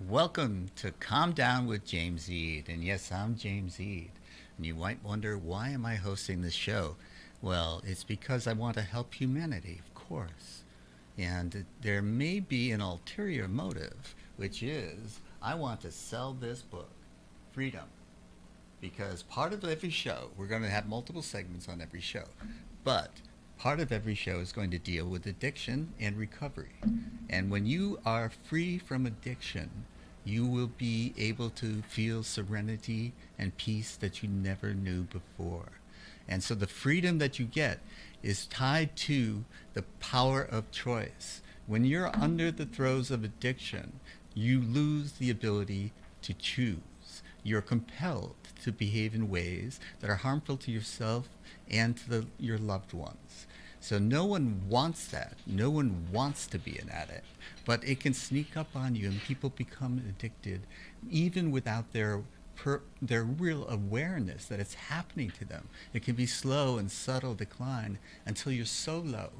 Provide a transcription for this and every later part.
Welcome to Calm Down with James Eade. And yes, I'm James Eade. And you might wonder, why am I hosting this show? Well, it's because I want to help humanity, of course. And there may be an ulterior motive, which is I want to sell this book, Freedom. Because part of every show, we're going to have multiple segments on every show, but part of every show is going to deal with addiction and recovery. And when you are free from addiction, you will be able to feel serenity and peace that you never knew before. And so the freedom that you get is tied to the power of choice. When you're under the throes of addiction, you lose the ability to choose. You're compelled to behave in ways that are harmful to yourself and to your loved ones. So no one wants that. No one wants to be an addict. But it can sneak up on you, and people become addicted even without their real awareness that it's happening to them. It can be slow and subtle decline until you're so low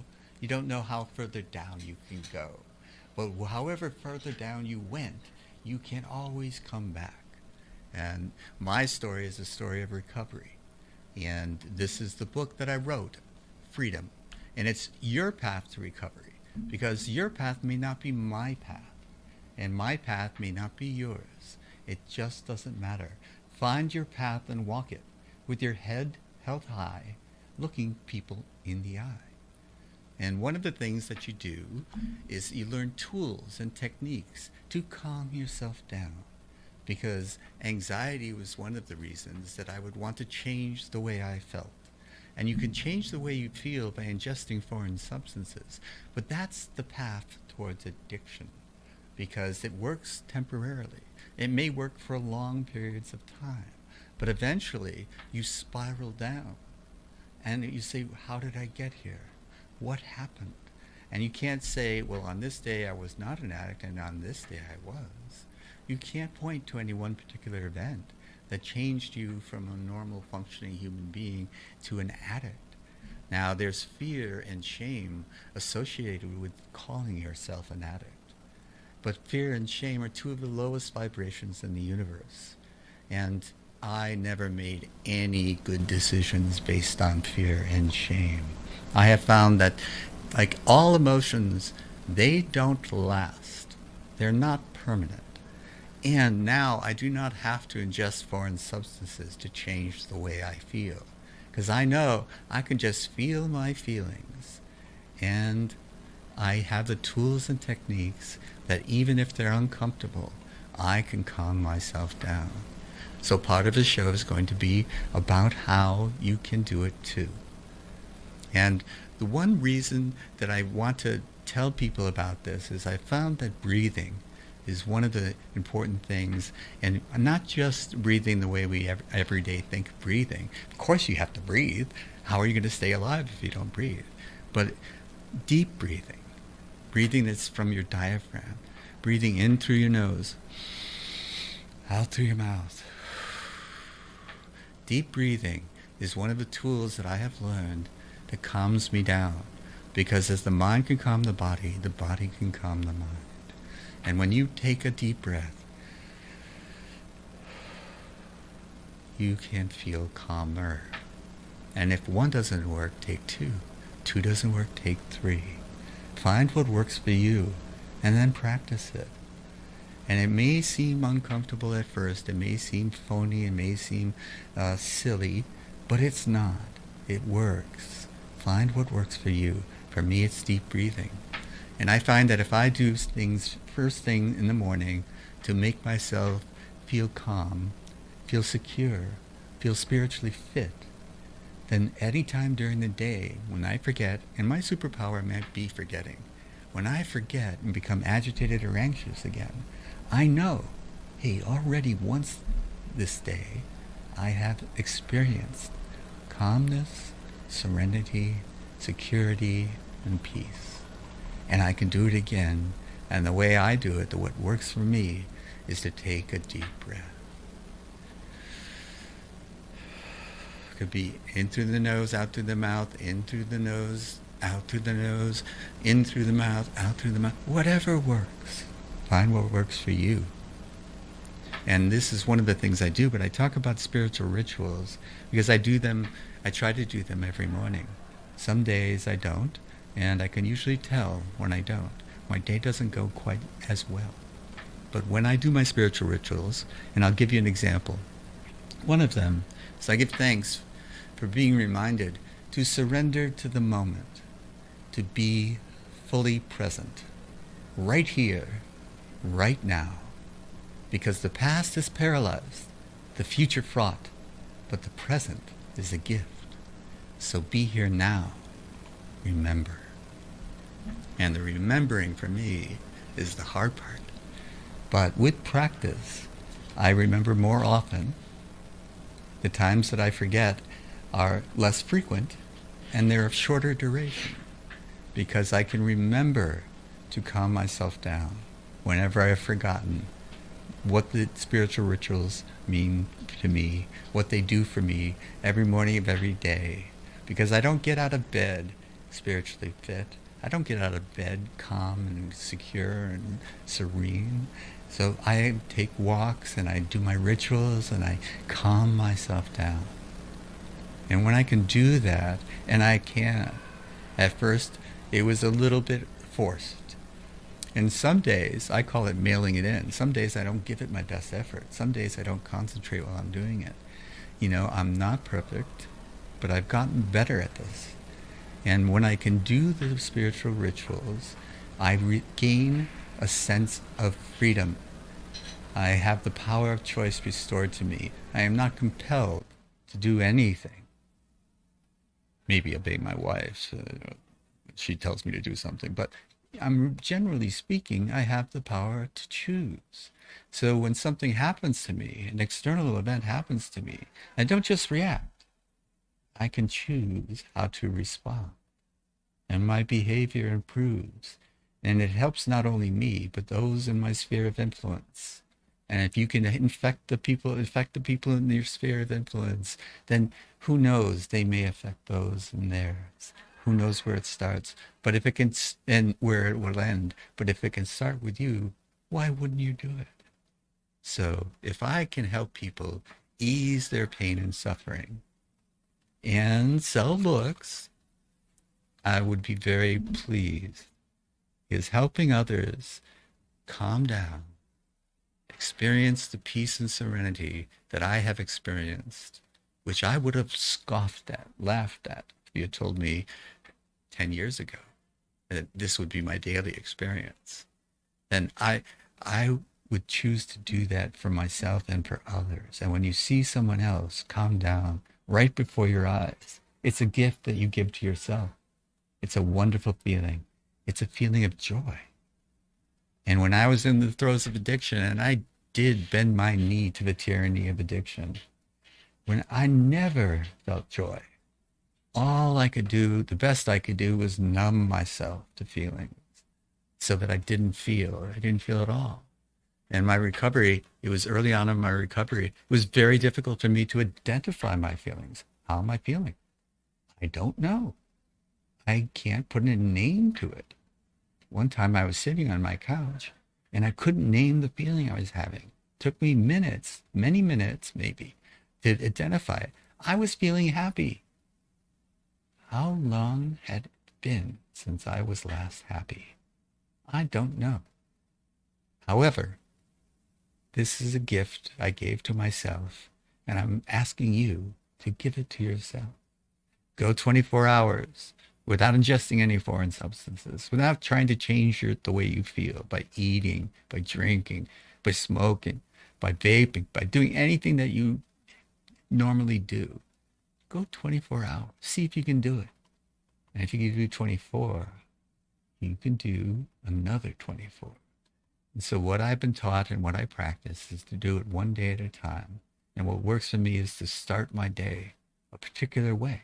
you don't know how further down you can go. But however further down you went, you can always come back. And my story is a story of recovery. And this is the book that I wrote, Freedom. And it's your path to recovery, because your path may not be my path, and my path may not be yours. It just doesn't matter. Find your path and walk it with your head held high, looking people in the eye. And one of the things that you do is you learn tools and techniques to calm yourself down, because anxiety was one of the reasons that I would want to change the way I felt. And you can change the way you feel by ingesting foreign substances, but that's the path towards addiction, because it works temporarily. It may work for long periods of time, but eventually you spiral down and you say, how did I get here? What happened? And you can't say, well, on this day I was not an addict and on this day I was. You can't point to any one particular event that changed you from a normal functioning human being to an addict. Now, there's fear and shame associated with calling yourself an addict. But fear and shame are two of the lowest vibrations in the universe. And I never made any good decisions based on fear and shame. I have found that, like all emotions, they don't last. They're not permanent. And now I do not have to ingest foreign substances to change the way I feel, because I know I can just feel my feelings, and I have the tools and techniques that even if they're uncomfortable, I can calm myself down. So part of the show is going to be about how you can do it too. And the one reason that I want to tell people about this is I found that breathing is one of the important things, and not just breathing the way we every day think of breathing. Of course you have to breathe. How are you going to stay alive if you don't breathe? But deep breathing, breathing that's from your diaphragm, breathing in through your nose, out through your mouth. Deep breathing is one of the tools that I have learned that calms me down, because as the mind can calm the body can calm the mind. And when you take a deep breath, you can feel calmer. And if one doesn't work, take two. Two doesn't work, take three. Find what works for you, and then practice it. And it may seem uncomfortable at first, it may seem phony, it may seem silly, but it's not. It works. Find what works for you. For me, it's deep breathing. And I find that if I do things first thing in the morning to make myself feel calm, feel secure, feel spiritually fit, then any time during the day when I forget, and my superpower might be forgetting, when I forget and become agitated or anxious again, I know, hey, already once this day I have experienced calmness, serenity, security, and peace. And I can do it again. And the way I do it, what works for me, is to take a deep breath. It could be in through the nose, out through the mouth, in through the nose, out through the nose, in through the mouth, out through the mouth. Whatever works. Find what works for you. And this is one of the things I do, but I talk about spiritual rituals because I try to do them every morning. Some days I don't, and I can usually tell when I don't. My day doesn't go quite as well. But when I do my spiritual rituals, and I'll give you an example, one of them is I give thanks for being reminded to surrender to the moment, to be fully present, right here, right now. Because the past is paralyzed, the future fraught, but the present is a gift. So be here now. Remember. And the remembering for me is the hard part. But with practice, I remember more often. The times that I forget are less frequent, and they're of shorter duration, because I can remember to calm myself down whenever I have forgotten what the spiritual rituals mean to me, what they do for me every morning of every day. Because I don't get out of bed spiritually fit. I don't get out of bed calm and secure and serene. So I take walks and I do my rituals and I calm myself down. And when I can do that, and I can, at first it was a little bit forced. And some days, I call it mailing it in. Some days I don't give it my best effort. Some days I don't concentrate while I'm doing it. You know, I'm not perfect, but I've gotten better at this. And when I can do the spiritual rituals, I regain a sense of freedom. I have the power of choice restored to me. I am not compelled to do anything. Maybe obey my wife. She tells me to do something, but generally speaking, I have the power to choose. So when something happens to me, an external event happens to me, I don't just react. I can choose how to respond. And my behavior improves. And it helps not only me, but those in my sphere of influence. And if you can infect the people in your sphere of influence, then who knows, they may affect those in theirs. Who knows where it starts? But if it can, and where it will end, but if it can start with you, why wouldn't you do it? So if I can help people ease their pain and suffering and sell books, I would be very pleased. Because helping others calm down, experience the peace and serenity that I have experienced, which I would have scoffed at, laughed at, if you had told me 10 years ago that this would be my daily experience. Then I would choose to do that for myself and for others. And when you see someone else calm down right before your eyes, it's a gift that you give to yourself. It's a wonderful feeling. It's a feeling of joy. And when I was in the throes of addiction, and I did bend my knee to the tyranny of addiction, when I never felt joy, all I could do, the best I could do, was numb myself to feelings so that I didn't feel at all. And my recovery, it was early on in my recovery, it was very difficult for me to identify my feelings. How am I feeling? I don't know. I can't put a name to it. One time I was sitting on my couch and I couldn't name the feeling I was having. It took me minutes, many minutes maybe, to identify it. I was feeling happy. How long had it been since I was last happy? I don't know. However, this is a gift I gave to myself, and I'm asking you to give it to yourself. Go 24 hours without ingesting any foreign substances, without trying to change the way you feel by eating, by drinking, by smoking, by vaping, by doing anything that you normally do. Go 24 hours. See if you can do it. And if you can do 24, you can do another 24. And so what I've been taught and what I practice is to do it one day at a time. And what works for me is to start my day a particular way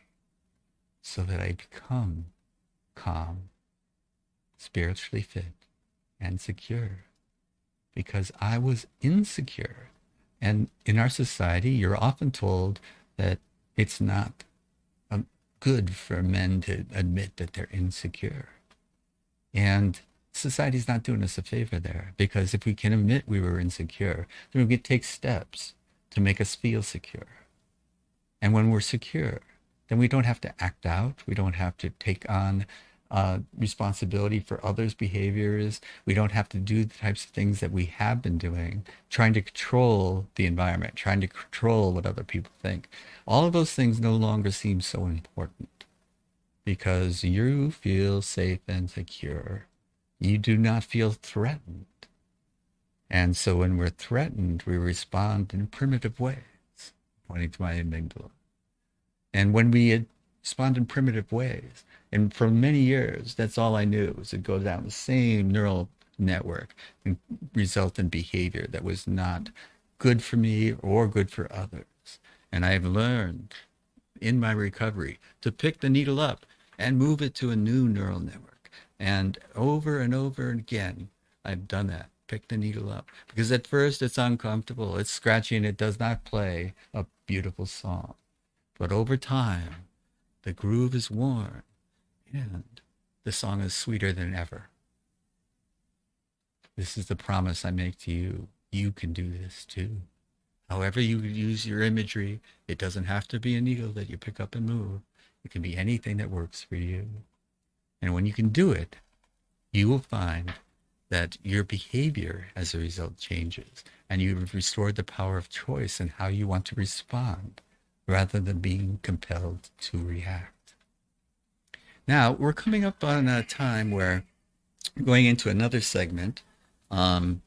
so that I become calm, spiritually fit, and secure. Because I was insecure. And in our society, you're often told that it's not good for men to admit that they're insecure. And society's not doing us a favor there, because if we can admit we were insecure, then we can take steps to make us feel secure. And when we're secure, then we don't have to act out. We don't have to take on responsibility for others' behaviors. We don't have to do the types of things that we have been doing, trying to control the environment, trying to control what other people think. All of those things no longer seem so important because you feel safe and secure. You do not feel threatened. And so when we're threatened, we respond in primitive ways, pointing to my amygdala. And when we respond in primitive ways, and for many years, that's all I knew, was it go down the same neural network and result in behavior that was not good for me or good for others. And I've learned in my recovery to pick the needle up and move it to a new neural network. And over again, I've done that. Pick the needle up. Because at first it's uncomfortable. It's scratchy and it does not play a beautiful song. But over time, the groove is worn and the song is sweeter than ever. This is the promise I make to you. You can do this too. However you use your imagery, it doesn't have to be a needle that you pick up and move. It can be anything that works for you. And when you can do it, you will find that your behavior as a result changes, and you've restored the power of choice in how you want to respond rather than being compelled to react. Now, we're coming up on a time where we're going into another segment, and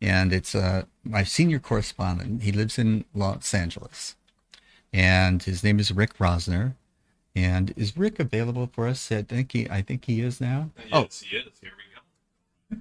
it's my senior correspondent. He lives in Los Angeles, and his name is Rick Rosner. And is Rick available for us? I think he is now. Yes, he is. Here we go.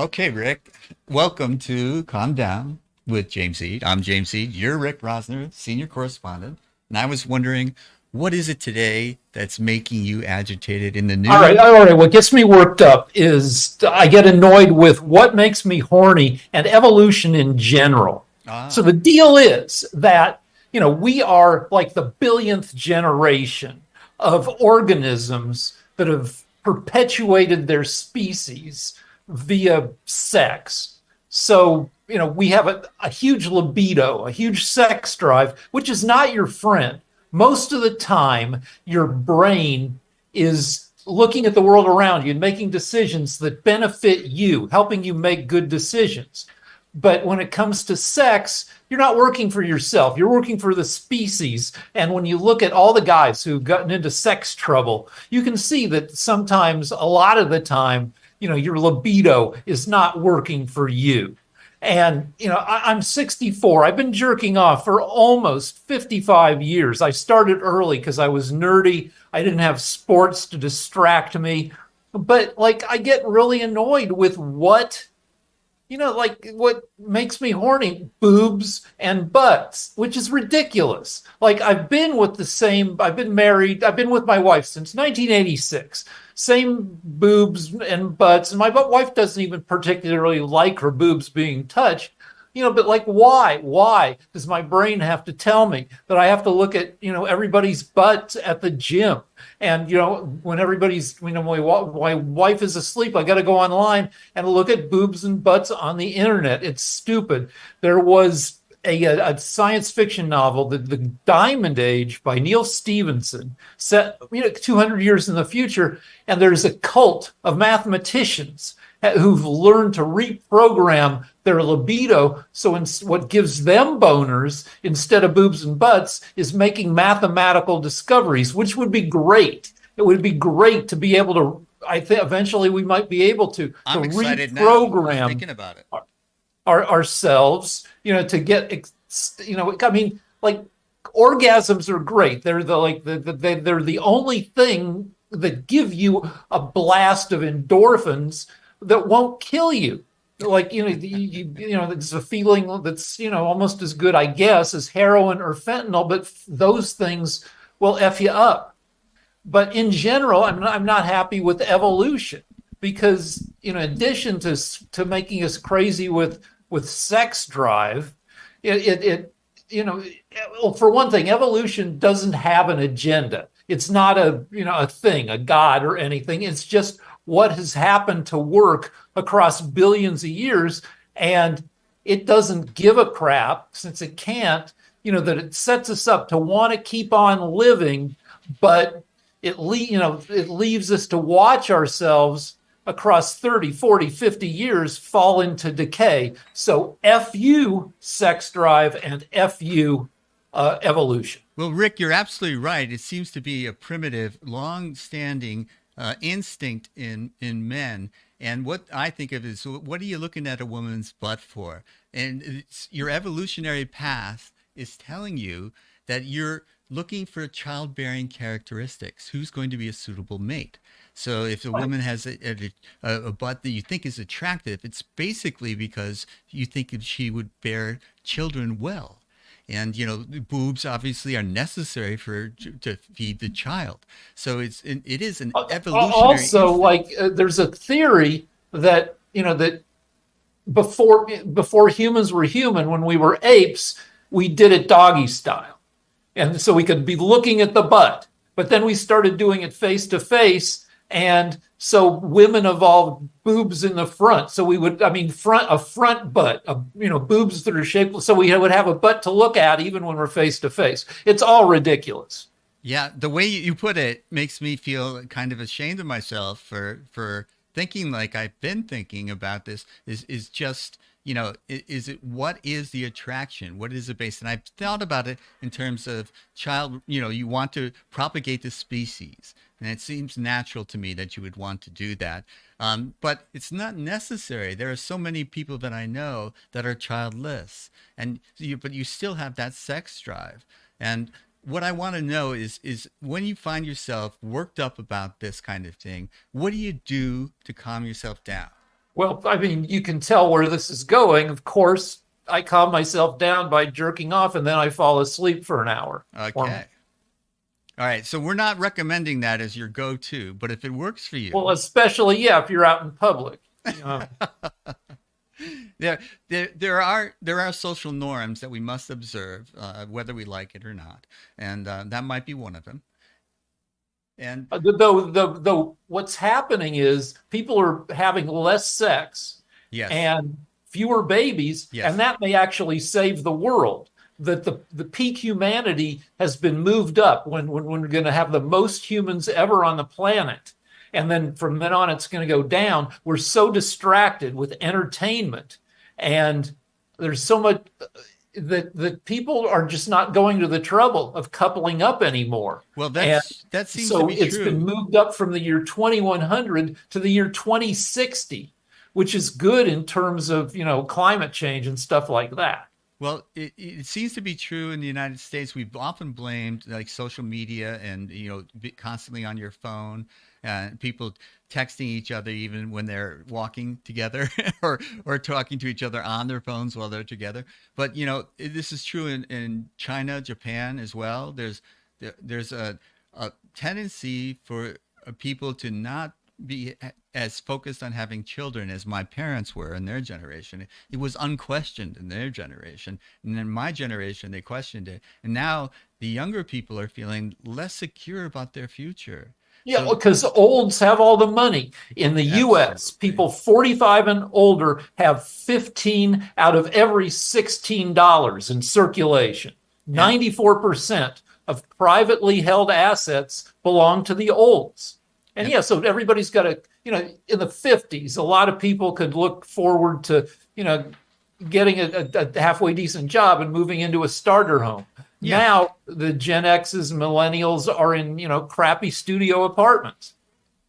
Okay, Rick. Welcome to Calm Down with James Eade. I'm James Eade. You're Rick Rosner, senior correspondent. And I was wondering, what is it today that's making you agitated in the news? All right. What gets me worked up is I get annoyed with what makes me horny and evolution in general. So the deal is that, we are like the billionth generation of organisms that have perpetuated their species via sex. So, we have a huge libido, a huge sex drive, which is not your friend. Most of the time, your brain is looking at the world around you and making decisions that benefit you, helping you make good decisions. But when it comes to sex, you're not working for yourself. You're working for the species. And when you look at all the guys who've gotten into sex trouble, you can see that sometimes, a lot of the time, your libido is not working for you. And, I'm 64. I've been jerking off for almost 55 years. I started early because I was nerdy. I didn't have sports to distract me. But, I get really annoyed with what makes me horny, boobs and butts, which is ridiculous. I've been married, I've been with my wife since 1986. Same boobs and butts, and my wife doesn't even particularly like her boobs being touched. But why? Why does my brain have to tell me that I have to look at, everybody's butts at the gym? And, when my wife is asleep, I got to go online and look at boobs and butts on the internet. It's stupid. There was a science fiction novel, The Diamond Age by Neil Stephenson, set 200 years in the future, and there's a cult of mathematicians who've learned to reprogram their libido. So what gives them boners instead of boobs and butts is making mathematical discoveries, which would be great. It would be great to be able to, I think eventually we might be able to reprogram now. I'm thinking about it. Ourselves, to get, orgasms are great. They're they're the only thing that give you a blast of endorphins that won't kill you. It's a feeling that's, almost as good, I guess, as heroin or fentanyl, but those things will F you up. But in general, I'm not happy with evolution because, in addition to making us crazy with sex drive, for one thing, evolution doesn't have an agenda. It's not a thing, a god or anything. It's just what has happened to work across billions of years, and it doesn't give a crap since it can't, that it sets us up to want to keep on living, but it leaves us to watch ourselves across 30, 40, 50 years fall into decay. So F you sex drive and F you evolution. Well, Rick, you're absolutely right. It seems to be a primitive, long-standing instinct in men. And what I think of is, what are you looking at a woman's butt for? And your evolutionary path is telling you that you're looking for childbearing characteristics. Who's going to be a suitable mate? So if a woman has a butt that you think is attractive, it's basically because you think that she would bear children well. And, boobs obviously are necessary to feed the child. So it is an evolutionary also instinct. there's a theory that, that before humans were human, when we were apes, we did it doggy style. And so we could be looking at the butt, but then we started doing it face to face. And so women evolved boobs in the front. So we would, a front butt, boobs that are shaped. So we would have a butt to look at even when we're face to face. It's all ridiculous. Yeah. The way you put it makes me feel kind of ashamed of myself for thinking like I've been thinking about this is just, what is the attraction? What is it based? And I've thought about it in terms of you want to propagate the species. And it seems natural to me that you would want to do that. But it's not necessary. There are so many people that I know that are childless, but you still have that sex drive. And what I want to know is when you find yourself worked up about this kind of thing, what do you do to calm yourself down? Well, you can tell where this is going. Of course, I calm myself down by jerking off, and then I fall asleep for an hour. Okay. All right. So we're not recommending that as your go-to, but if it works for you. Well, especially, if you're out in public. There are social norms that we must observe, whether we like it or not, and that might be one of them. And though what's happening is people are having less sex, yes, and fewer babies, yes, and that may actually save the world. That the peak humanity has been moved up when we're going to have the most humans ever on the planet. And then from then on, it's going to go down. We're so distracted with entertainment, and there's so much that people are just not going to the trouble of coupling up anymore. Well, that seems so to be it's true. been moved up from the year 2100 to the year 2060, which is good in terms of climate change and stuff like that. Well, it seems to be true in the United States. We've often blamed like social media and, constantly on your phone, people texting each other even when they're walking together or talking to each other on their phones while they're together. But, this is true in China, Japan as well. There's a tendency for people to not be as focused on having children as my parents were in their generation. It was unquestioned in their generation. And in my generation, they questioned it. And now the younger people are feeling less secure about their future. Yeah, because olds have all the money. In the U.S., people 45 and older have 15 out of every $16 in circulation. 94% of privately held assets belong to the olds. And so everybody's got in the 50s, a lot of people could look forward to, getting a halfway decent job and moving into a starter home. Yeah. Now the Gen X's and millennials are in, crappy studio apartments.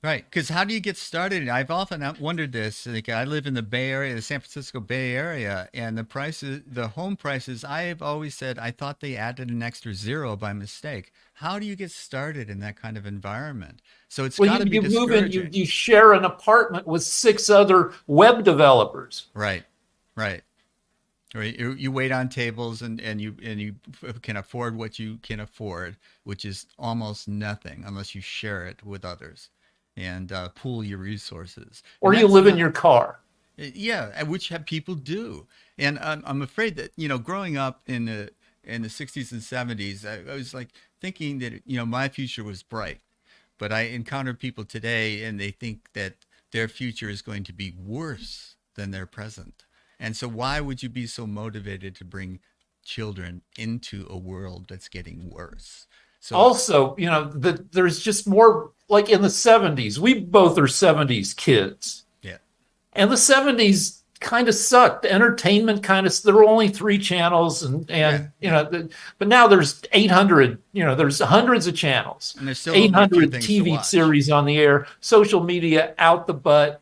Right. Because how do you get started? I've often wondered this. Like, I live in the Bay Area, the San Francisco Bay Area, and the home prices, I have always said, I thought they added an extra zero by mistake. How do you get started in that kind of environment? So it's got to be discouraging. Move in, you share an apartment with 6 other web developers. Right. Or you wait on tables and you can afford what you can afford, which is almost nothing unless you share it with others and pool your resources. Or you live in your car. Yeah, which people do. And I'm afraid that, growing up in the 60s and 70s, I was like thinking that, my future was bright. but I encounter people today and they think that their future is going to be worse than their present. And so why would you be so motivated to bring children into a world that's getting worse? So Also, there's just more, like in the 70s. We both are 70s kids. yeah, And the 70s kind of sucked. Entertainment kind of, there were only three channels, but now there's 800, there's hundreds of channels, and there's still only a few 800 things to TV watch. series on the air, social media out the butt.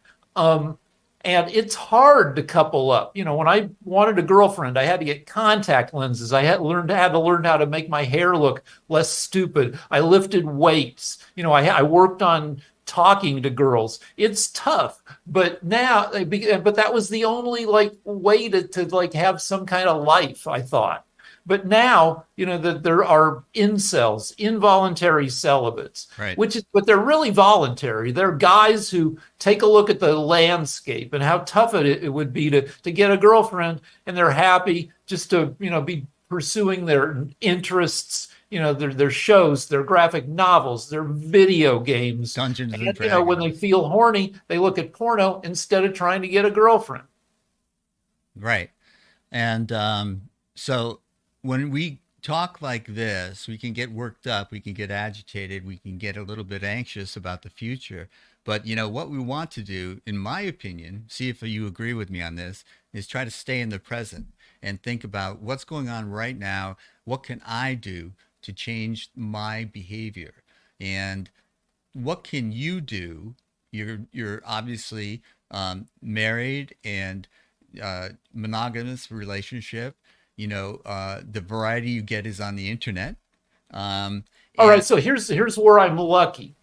And it's hard to couple up. When I wanted a girlfriend, I had to get contact lenses. I had to learn how to make my hair look less stupid. I lifted weights. I worked on talking to girls. It's tough, but that was the only way to have some kind of life, I thought. But now, that there are incels, involuntary celibates, Right. but they're really voluntary. They're guys who take a look at the landscape and how tough it would be to get a girlfriend, and they're happy just to, be pursuing their interests, their shows, their graphic novels, their video games. Dungeons and Dragons. When they feel horny, they look at porno instead of trying to get a girlfriend. Right. And so when we talk like this, we can get worked up, we can get agitated, we can get a little bit anxious about the future. But what we want to do, in my opinion, see if you agree with me on this, is try to stay in the present and think about what's going on right now. What can I do to change my behavior? And what can you do? You're obviously married and monogamous relationship. The variety you get is on the internet. All right, so here's where I'm lucky.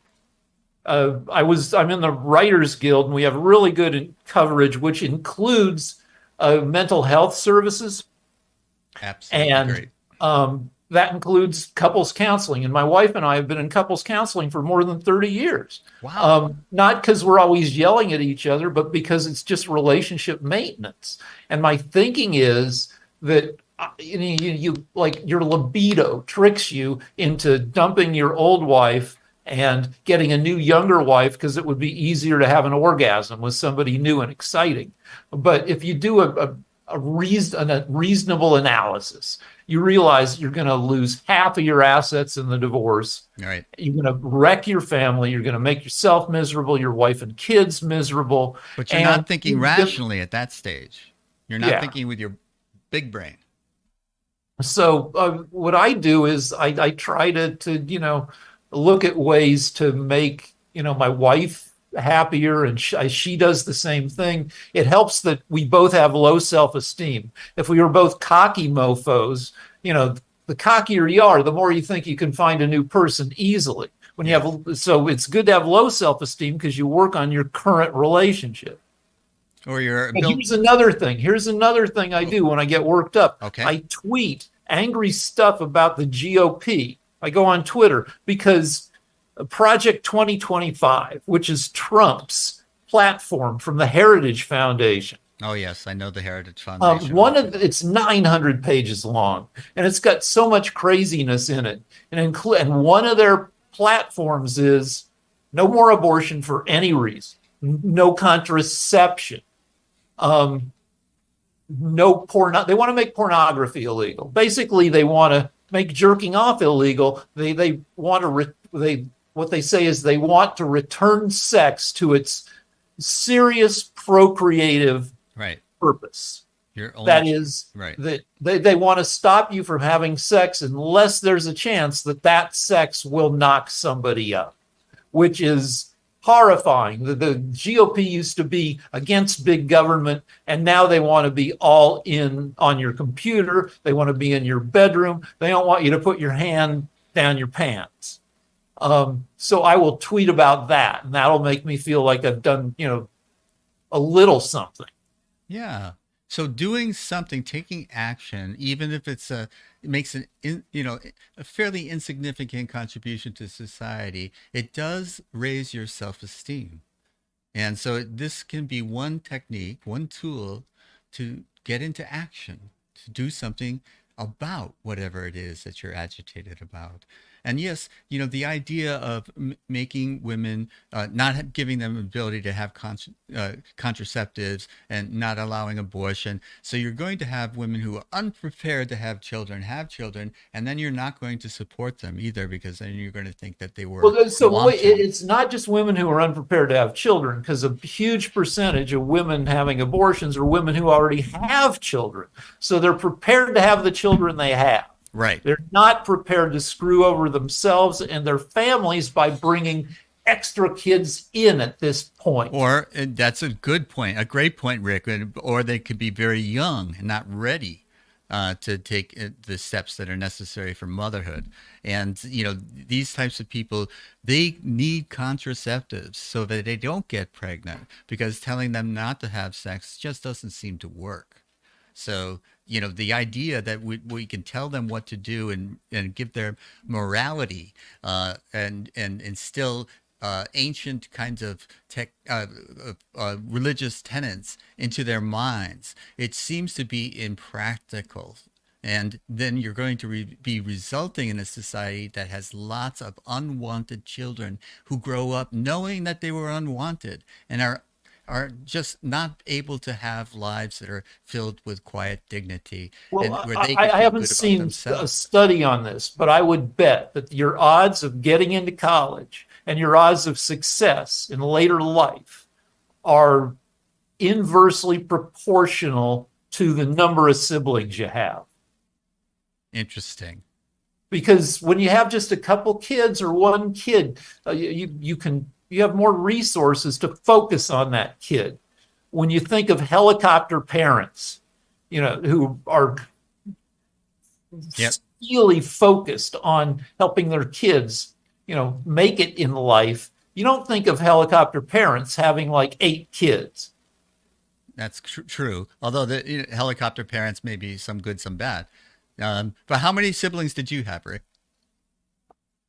I'm in the Writers Guild, and we have really good coverage, which includes mental health services. Absolutely, and great. That includes couples counseling. And my wife and I have been in couples counseling for more than 30 years. Wow. Not because we're always yelling at each other, but because it's just relationship maintenance. And my thinking is that you like your libido tricks you into dumping your old wife and getting a new younger wife because it would be easier to have an orgasm with somebody new and exciting. But if you do a reasonable analysis, you realize you're going to lose half of your assets in the divorce. Right. You're going to wreck your family. You're going to make yourself miserable, your wife and kids miserable. But you're not thinking rationally at that stage. You're not thinking with your big brain. So what I do is I try to look at ways to make my wife happier, and she does the same thing. It helps that we both have low self-esteem. If we were both cocky mofos, the cockier you are, the more you think you can find a new person easily. So it's good to have low self-esteem because you work on your current relationship. Or here's another thing I do when I get worked up. Okay. I tweet angry stuff about the GOP. I go on Twitter because Project 2025, which is Trump's platform from the Heritage Foundation. Oh yes, I know the Heritage Foundation. It's 900 pages long, and it's got so much craziness in it. And one of their platforms is no more abortion for any reason, no contraception. No porn. They want to make pornography illegal. Basically, they want to make jerking off illegal. They want to what they say is they want to return sex to its serious procreative purpose. That is, that they want to stop you from having sex unless there's a chance that sex will knock somebody up, which is horrifying. The GOP used to be against big government, and now they want to be all in on your computer. They want to be in your bedroom. They don't want you to put your hand down your pants. So I will tweet about that, and that'll make me feel like I've done, a little something. Yeah. So doing something, taking action, even if it makes a fairly insignificant contribution to society, it does raise your self-esteem. And so this can be one technique, one tool to get into action, to do something about whatever it is that you're agitated about. And yes, the idea of making women, not giving them ability to have contraceptives and not allowing abortion. So you're going to have women who are unprepared to have children, and then you're not going to support them either, because then you're going to think that they were Well, so wanton. it's not just women who are unprepared to have children, because a huge percentage of women having abortions are women who already have children. So they're prepared to have the children they have. Right. They're not prepared to screw over themselves and their families by bringing extra kids in at this point. Or that's a good point, a great point, Rick. Or they could be very young and not ready to take the steps that are necessary for motherhood. And, these types of people, they need contraceptives so that they don't get pregnant, because telling them not to have sex just doesn't seem to work. So, the idea that we can tell them what to do and give their morality and instill ancient kinds of religious tenets into their minds, it seems to be impractical. And then you're going to be resulting in a society that has lots of unwanted children who grow up knowing that they were unwanted and are just not able to have lives that are filled with quiet dignity. Well, and where they can I feel haven't good about seen a themselves. study on this, but I would bet that your odds of getting into college and your odds of success in later life are inversely proportional to the number of siblings you have. Interesting. Because when you have just a couple kids or one kid, you have more resources to focus on that kid. When you think of helicopter parents, who are really focused on helping their kids, make it in life, you don't think of helicopter parents having like 8 kids. That's true. Although the helicopter parents may be some good, some bad. But how many siblings did you have, Rick?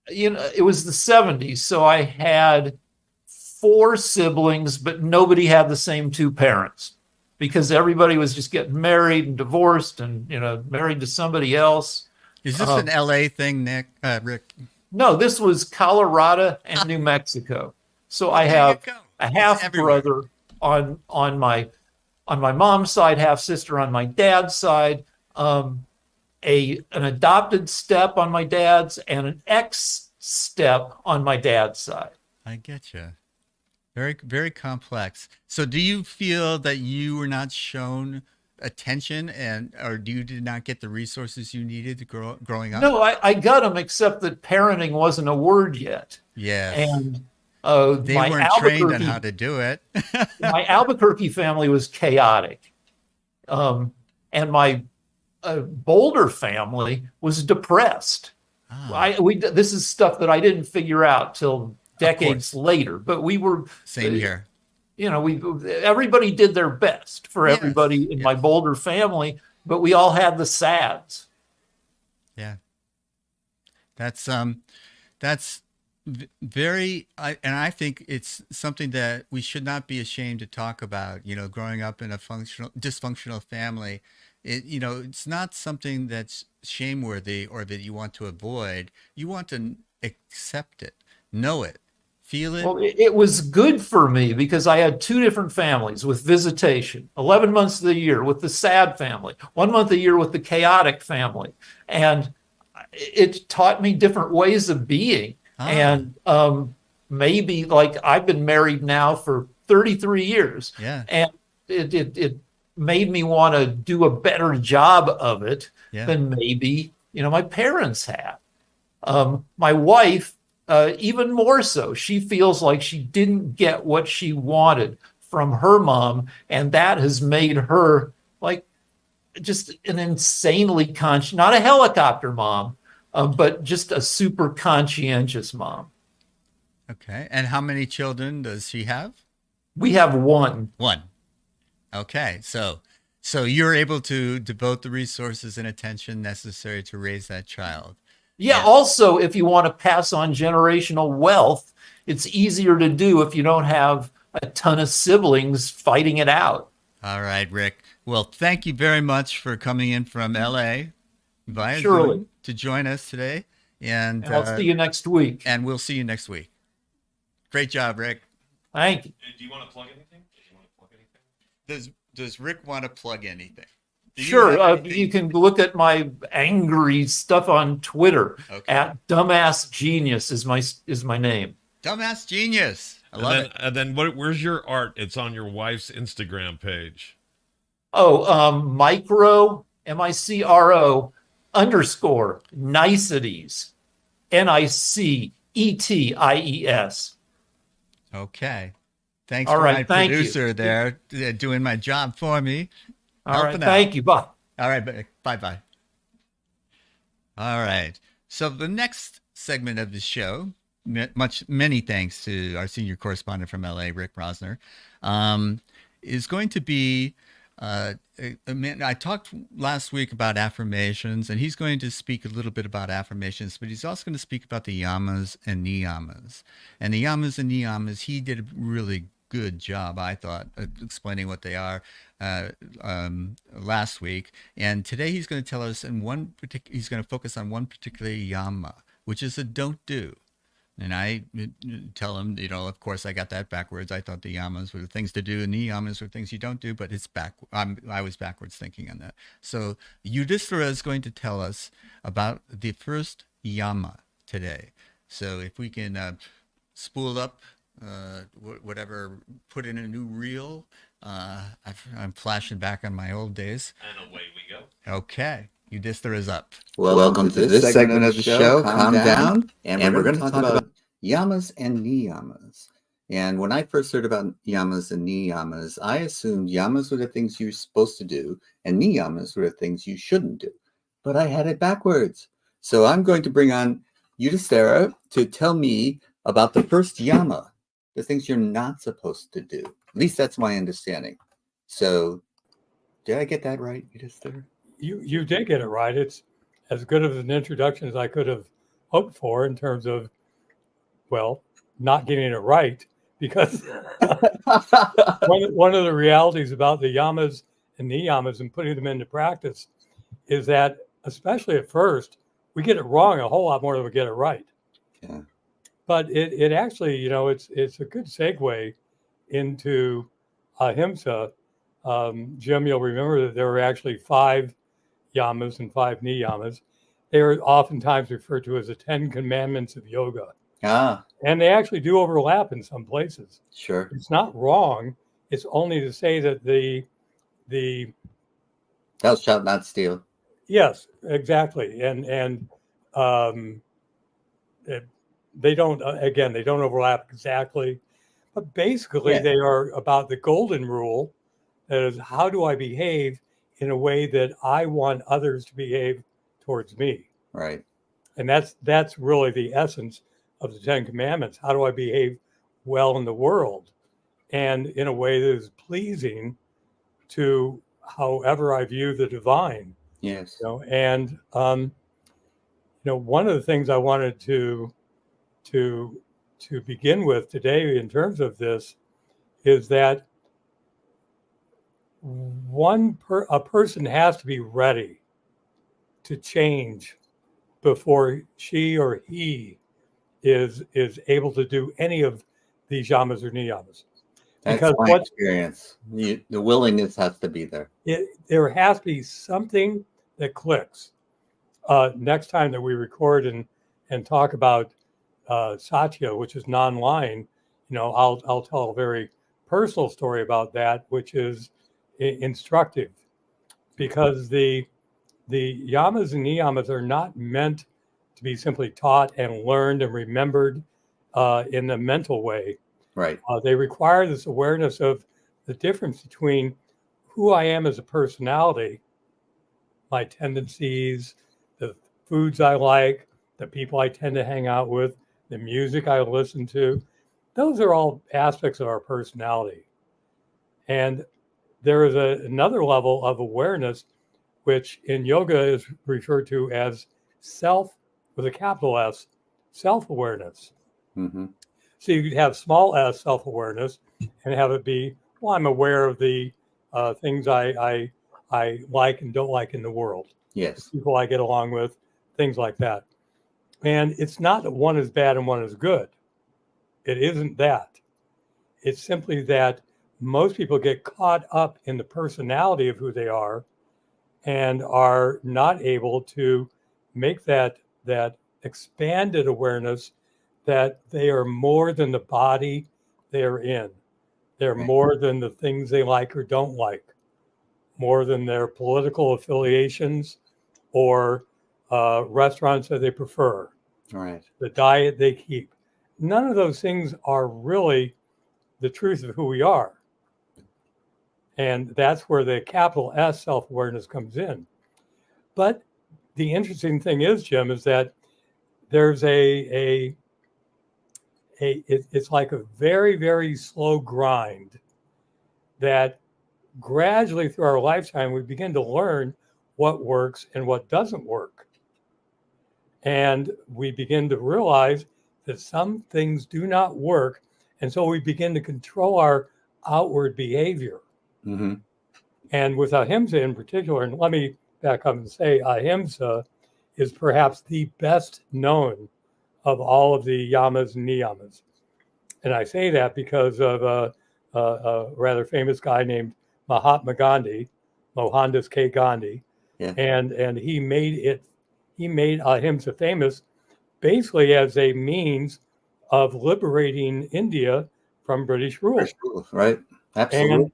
It was the 70s, so I had 4 siblings, but nobody had the same 2 parents, because everybody was just getting married and divorced and married to somebody else. Is this an LA thing, Rick? No, this was Colorado and New Mexico. So I have a half brother on my mom's side, half sister on my dad's side, an adopted step on my dad's, and an ex step on my dad's side. I get you. Very, very complex. So do you feel that you were not shown attention or you did not get the resources you needed to growing up? No, I got them, except that parenting wasn't a word yet. Yes. And they weren't trained on how to do it. My Albuquerque family was chaotic. And my Boulder family was depressed. This is stuff that I didn't figure out till decades later, but we were same here. Everybody did their best for everybody in my Boulder family, but we all had the sads. Yeah. That's very, and I think it's something that we should not be ashamed to talk about. Growing up in a dysfunctional family, it's not something that's shameworthy or that you want to avoid. You want to accept it, know it, feel it. Well, it was good for me because I had 2 different families with visitation, 11 months of the year with the sad family, 1 month a year with the chaotic family. And it taught me different ways of being. And maybe, like, I've been married now for 33 years. Yeah. And it made me want to do a better job of it than maybe, my parents had. My wife, even more so, she feels like she didn't get what she wanted from her mom, and that has made her like just an insanely not a helicopter mom, but just a super conscientious mom. Okay. And how many children does she have? We have 1. 1. Okay. So you're able to devote the resources and attention necessary to raise that child. Yeah. Also, if you want to pass on generational wealth, it's easier to do if you don't have a ton of siblings fighting it out. All right, Rick. Well, thank you very much for coming in from LA via Surely. Zoom to join us today. And I'll see you next week. And we'll see you next week. Great job, Rick. Thank you. Do you want to plug anything? Does Rick want to plug anything? Sure. You can look at my angry stuff on Twitter at Dumbass Genius is my name. Dumbass Genius. I love it. And then where's your art? It's on your wife's Instagram page. Micro, MICRO _ niceties, NICETIES. Okay. Thanks All for right, my producer there doing my job for me. All right, thank you. Bye. All right, bye-bye. All right. So the next segment of the show, many thanks to our senior correspondent from LA, Rick Rosner, is going to be I talked last week about affirmations, and he's going to speak a little bit about affirmations, but he's also going to speak about the yamas and niyamas. And the yamas and niyamas, he did a really good job, I thought, explaining what they are last week. And today he's going to tell us he's going to focus on one particular yama, which is a don't do. And I tell him, of course, I got that backwards. I thought the yamas were the things to do and niyamas were things you don't do, but it's back. I was backwards thinking on that. So Yudhishthira is going to tell us about the first yama today. So if we can spool up whatever, put in a new reel. I'm flashing back on my old days. And away we go. Okay. Yudhishthira is up. Welcome to this segment of the show. Calm down. And we're going to talk about yamas and niyamas. And when I first heard about yamas and niyamas, I assumed yamas were the things you're supposed to do and niyamas were the things you shouldn't do. But I had it backwards. So I'm going to bring on Yudhishthira to tell me about the first yama, the things you're not supposed to do. At least that's my understanding. So did I get that right, Yudhishthira? You did get it right. It's as good of an introduction as I could have hoped for in terms of, well, not getting it right, because one of the realities about the yamas and niyamas and putting them into practice is that, especially at first, we get it wrong a whole lot more than we get it right. Yeah. But it actually, it's a good segue into ahimsa. Jim, you'll remember that there were actually 5 yamas and 5 niyamas. They are oftentimes referred to as the 10 commandments of yoga. And they actually do overlap in some places. Sure. It's not wrong. It's only to say that the thou shalt not steal. Yes, exactly. And they don't overlap exactly, but basically they are about the golden rule. That is, how do I behave in a way that I want others to behave towards me? Right. And that's really the essence of the 10 commandments. How do I behave well in the world and in a way that is pleasing to however I view the divine? Yes. And one of the things I wanted to begin with today in terms of this is that a person has to be ready to change before she or he is able to do any of these yamas or niyamas. That's my experience. The willingness has to be there. There has to be something that clicks. Next time that we record and talk about Satya, which is non-lying, I'll tell a very personal story about that, which is instructive, because the yamas and niyamas are not meant to be simply taught and learned and remembered in a mental way. Right. They require this awareness of the difference between who I am as a personality, my tendencies, the foods I like, the people I tend to hang out with, the music I listen to. Those are all aspects of our personality. And there is another level of awareness, which in yoga is referred to as self, with a capital S, self-awareness. Mm-hmm. So you could have small s, self-awareness, and have it be, well, I'm aware of the things I like and don't like in the world. Yes. People I get along with, things like that. And it's not that one is bad and one is good. It isn't that. It's simply that most people get caught up in the personality of who they are and are not able to make that expanded awareness that they are more than the body they're in. They're Right. more than the things they like or don't like, more than their political affiliations or restaurants that they prefer, Right. the diet they keep. None of those things are really the truth of who we are. And that's where the capital S self-awareness comes in. But the interesting thing is, Jim, is that there's it's like a very, very slow grind that gradually through our lifetime, we begin to learn what works and what doesn't work. And we begin to realize that some things do not work. And so we begin to control our outward behavior. Mm-hmm. And with ahimsa in particular, and let me back up and say ahimsa is perhaps the best known of all of the yamas and niyamas. And I say that because of a rather famous guy named Mahatma Gandhi, Mohandas K. Gandhi. Yeah. And he made ahimsa famous basically as a means of liberating India from British rule. Right. Absolutely.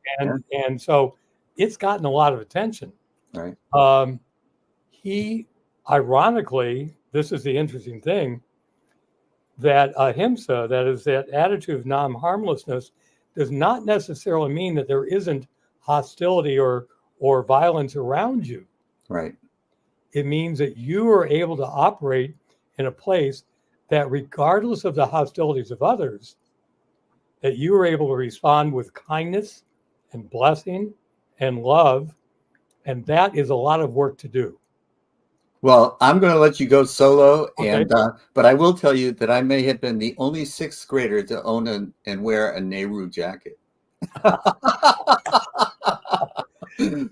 And so it's gotten a lot of attention. Right. He, ironically, this is the interesting thing, that ahimsa, that is that attitude of non-harmlessness, does not necessarily mean that there isn't hostility or violence around you. Right. It means that you are able to operate in a place that, regardless of the hostilities of others, that you are able to respond with kindness and blessing and love. And that is a lot of work to do. Well, I'm going to let you go solo, Okay. But I will tell you that I may have been the only sixth grader to own and wear a Nehru jacket. But I'm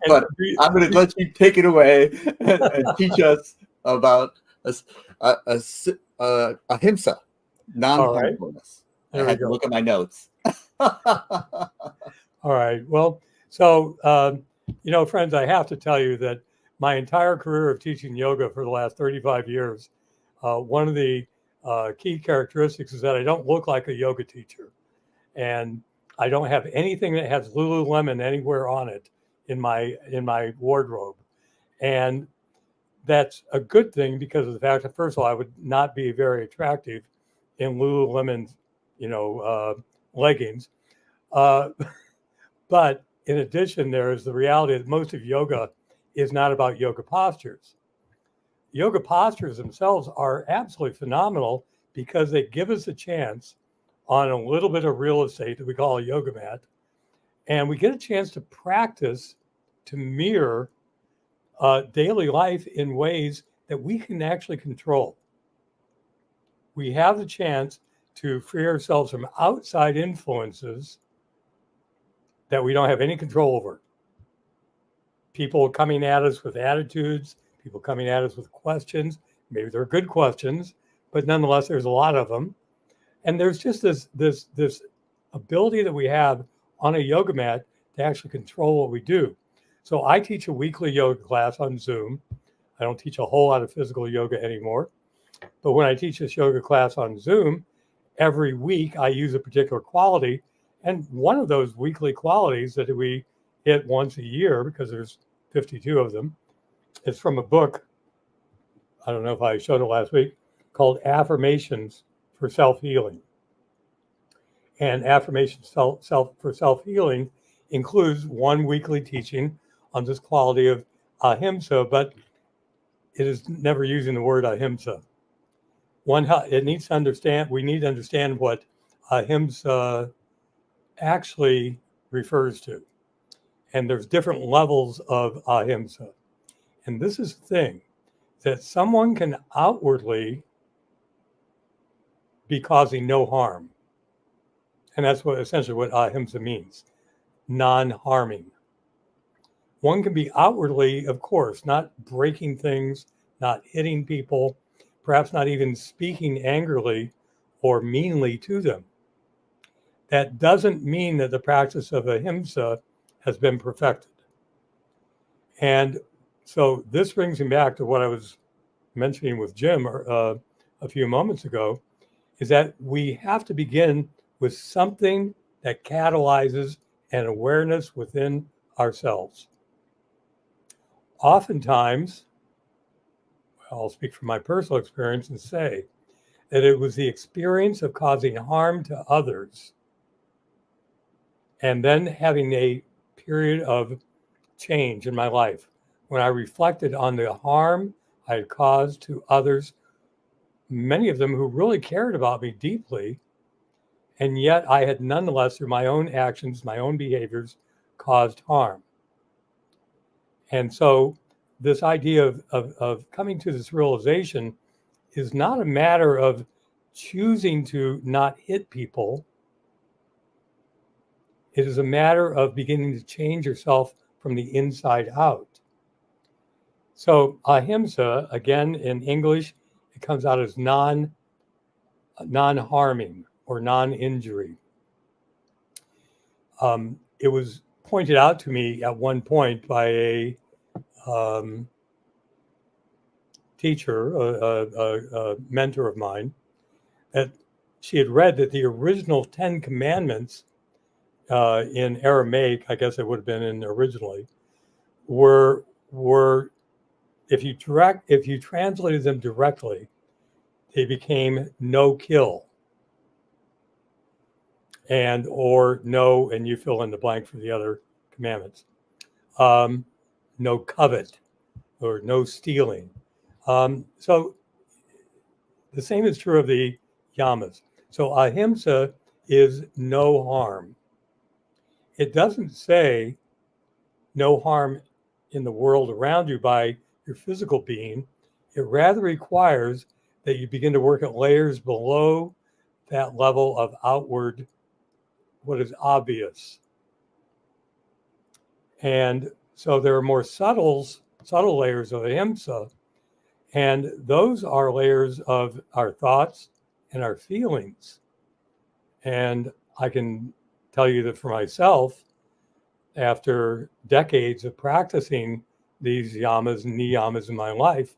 going to let you take it away and teach us about ahimsa, non-harmfulness. There I had to look at my notes. All right. Well, so, friends, I have to tell you that my entire career of teaching yoga for the last 35 years, one of the key characteristics is that I don't look like a yoga teacher. And I don't have anything that has Lululemon anywhere on it in my wardrobe. And that's a good thing because of the fact that, first of all, I would not be very attractive in Lululemon, leggings. But in addition, there is the reality that most of yoga is not about yoga postures. Yoga postures themselves are absolutely phenomenal because they give us a chance on a little bit of real estate that we call a yoga mat. And we get a chance to practice to mirror daily life in ways that we can actually control. We have the chance to free ourselves from outside influences that we don't have any control over. People coming at us with attitudes, people coming at us with questions. Maybe they're good questions, but nonetheless, there's a lot of them. And there's just this ability that we have on a yoga mat to actually control what we do. So I teach a weekly yoga class on Zoom. I don't teach a whole lot of physical yoga anymore. But when I teach this yoga class on Zoom, every week I use a particular quality. And one of those weekly qualities that we hit once a year, because there's 52 of them, is from a book, I don't know if I showed it last week, called Affirmations for Self-Healing. And Affirmations for Self-Healing includes one weekly teaching on this quality of ahimsa, but it is never using the word ahimsa. We need to understand what ahimsa actually refers to. And there's different levels of ahimsa. And this is the thing, that someone can outwardly be causing no harm. And that's essentially what ahimsa means, non-harming. One can be outwardly, of course, not breaking things, not hitting people, perhaps not even speaking angrily or meanly to them. That doesn't mean that the practice of ahimsa has been perfected. And so this brings me back to what I was mentioning with Jim a few moments ago, is that we have to begin with something that catalyzes an awareness within ourselves. Oftentimes, I'll speak from my personal experience and say that it was the experience of causing harm to others and then having a period of change in my life when I reflected on the harm I had caused to others, many of them who really cared about me deeply, and yet I had nonetheless, through my own actions, my own behaviors, caused harm. And so this idea of coming to this realization is not a matter of choosing to not hit people. It is a matter of beginning to change yourself from the inside out. So ahimsa, again, in English, it comes out as non-harming or non-injury. It was pointed out to me at one point by a teacher, a mentor of mine, that she had read that the original 10 commandments in Aramaic, I guess it would have been in originally, were if you translated them directly, they became no kill, and or no, and you fill in the blank for the other commandments, no covet, or no stealing. So the same is true of the yamas. So ahimsa is no harm. It doesn't say no harm in the world around you by your physical being. It rather requires that you begin to work at layers below that level of outward, what is obvious. And so there are more subtle layers of ahimsa, and those are layers of our thoughts and our feelings. And I can tell you that for myself, after decades of practicing these yamas and niyamas in my life,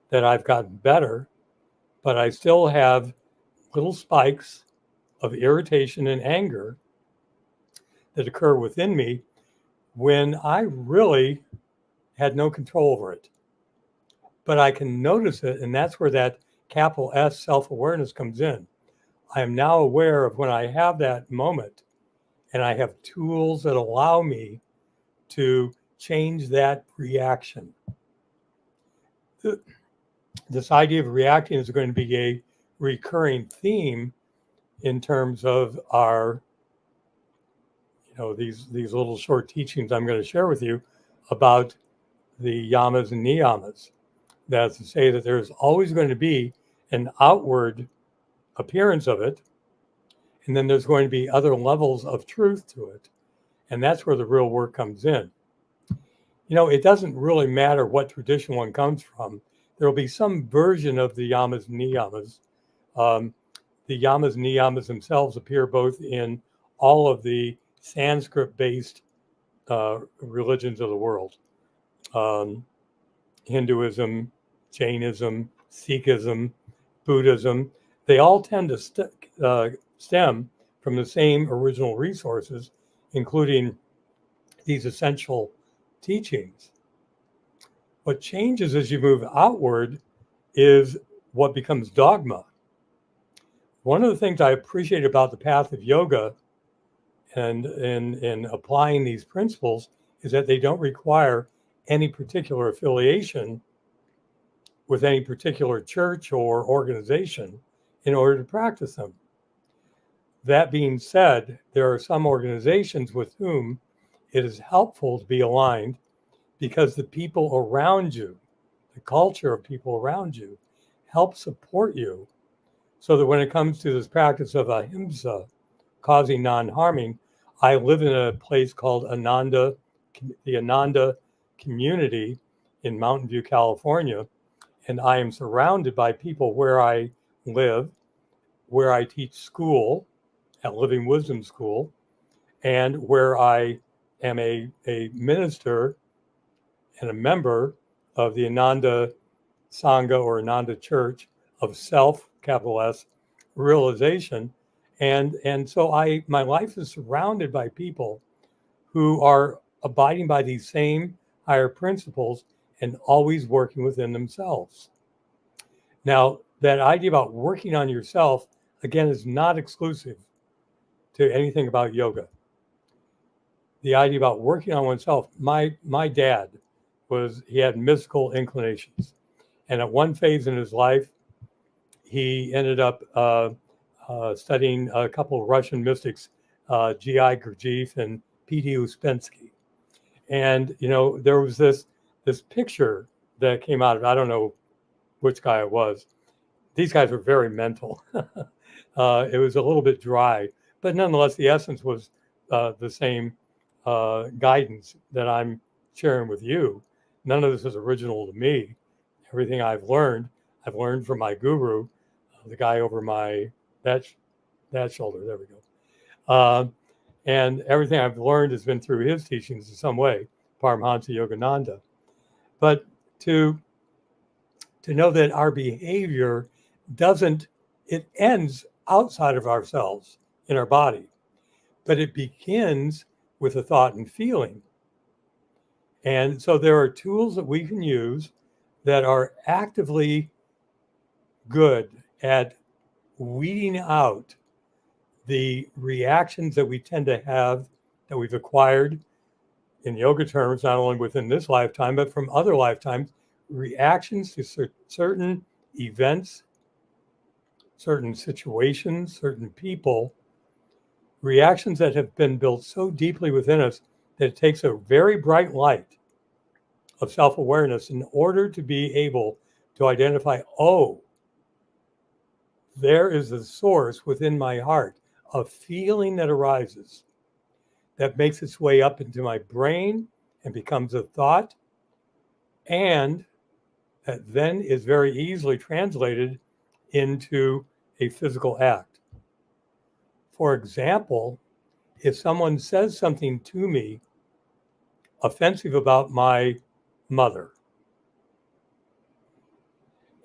that I've gotten better, but I still have little spikes of irritation and anger that occur within me when I really had no control over it. But I can notice it, and that's where that capital S self-awareness comes in. I am now aware of when I have that moment, and I have tools that allow me to change that reaction. This idea of reacting is going to be a recurring theme in terms of our, these little short teachings I'm going to share with you about the yamas and niyamas. That's to say that there's always going to be an outward appearance of it, and then there's going to be other levels of truth to it. And that's where the real work comes in. It doesn't really matter what tradition one comes from. There will be some version of the yamas and niyamas. The yamas and niyamas themselves appear both in all of the Sanskrit-based religions of the world. Hinduism, Jainism, Sikhism, Buddhism, they all tend to stem from the same original resources, including these essential teachings. What changes as you move outward is what becomes dogma. One of the things I appreciate about the path of yoga and in applying these principles is that they don't require any particular affiliation with any particular church or organization in order to practice them. That being said, there are some organizations with whom it is helpful to be aligned because the people around you, the culture of people around you, help support you so that when it comes to this practice of ahimsa, causing non-harming, I live in a place called the Ananda community in Mountain View, California. And I am surrounded by people where I live, where I teach school at Living Wisdom School, and where I am a minister and a member of the Ananda Sangha or Ananda Church of Self, capital S, realization. And so my life is surrounded by people who are abiding by these same higher principles and always working within themselves. Now, that idea about working on yourself, again, is not exclusive to anything about yoga. The idea about working on oneself, my dad he had mystical inclinations. And at one phase in his life, he ended up studying a couple of Russian mystics, G.I. Gurdjieff and P.D. Uspensky. And, there was this picture that came out of, I don't know which guy it was. These guys were very mental. It was a little bit dry, but nonetheless, the essence was the same guidance that I'm sharing with you. None of this is original to me. Everything I've learned from my guru, the guy over that shoulder. There we go. And everything I've learned has been through his teachings in some way, Paramahansa Yogananda. But to know that our behavior it ends outside of ourselves in our body, but it begins with a thought and feeling. And so there are tools that we can use that are actively good at weeding out the reactions that we tend to have, that we've acquired in yoga terms, not only within this lifetime, but from other lifetimes, reactions to certain events, certain situations, certain people, reactions that have been built so deeply within us that it takes a very bright light of self-awareness in order to be able to identify, there is a source within my heart, a feeling that arises that makes its way up into my brain and becomes a thought, and that then is very easily translated into a physical act. For example, if someone says something to me offensive about my mother,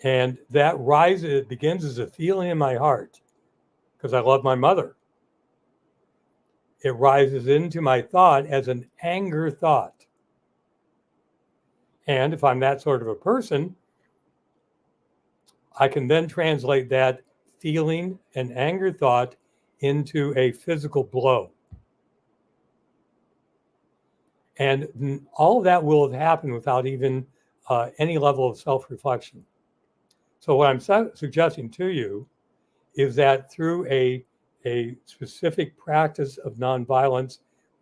and that it begins as a feeling in my heart because I love my mother. It rises into my thought as an anger thought. And if I'm that sort of a person, I can then translate that feeling and anger thought into a physical blow. And all of that will have happened without even any level of self-reflection. So what I'm suggesting to you is that through a specific practice of nonviolence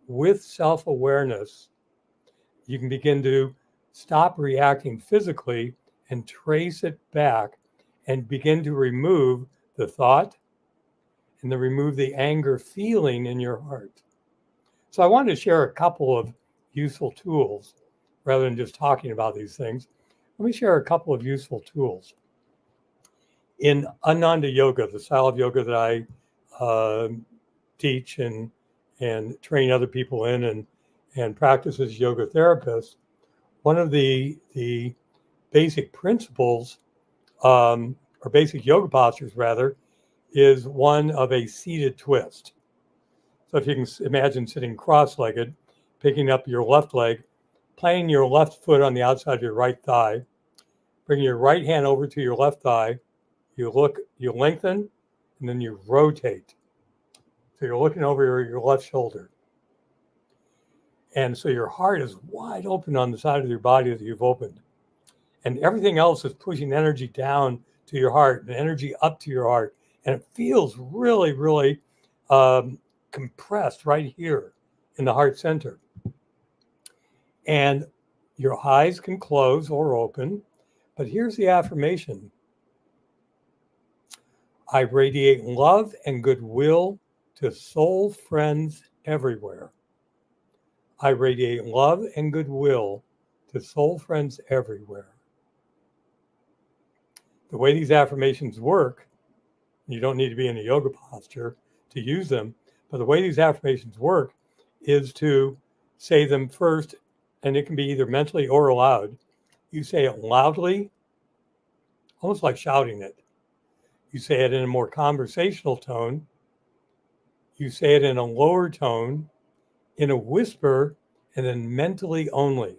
with self-awareness, you can begin to stop reacting physically and trace it back and begin to remove the thought and then remove the anger feeling in your heart. So I wanted to share a couple of useful tools rather than just talking about these things. Let me share a couple of useful tools. In Ananda Yoga, the style of yoga that I teach and train other people in and practice as yoga therapist, one of the basic principles, or basic yoga postures rather, is one of a seated twist. So if you can imagine sitting cross-legged, picking up your left leg, planting your left foot on the outside of your right thigh, bringing your right hand over to your left thigh, you lengthen, and then you rotate. So you're looking over your left shoulder. And so your heart is wide open on the side of your body that you've opened. And everything else is pushing energy down to your heart and energy up to your heart. And it feels really, really compressed right here in the heart center. And your eyes can close or open. But here's the affirmation. I radiate love and goodwill to soul friends everywhere. I radiate love and goodwill to soul friends everywhere. The way these affirmations work, you don't need to be in a yoga posture to use them, but the way these affirmations work is to say them first, and it can be either mentally or aloud. You say it loudly, almost like shouting it. You say it in a more conversational tone. You say it in a lower tone, in a whisper, and then mentally only.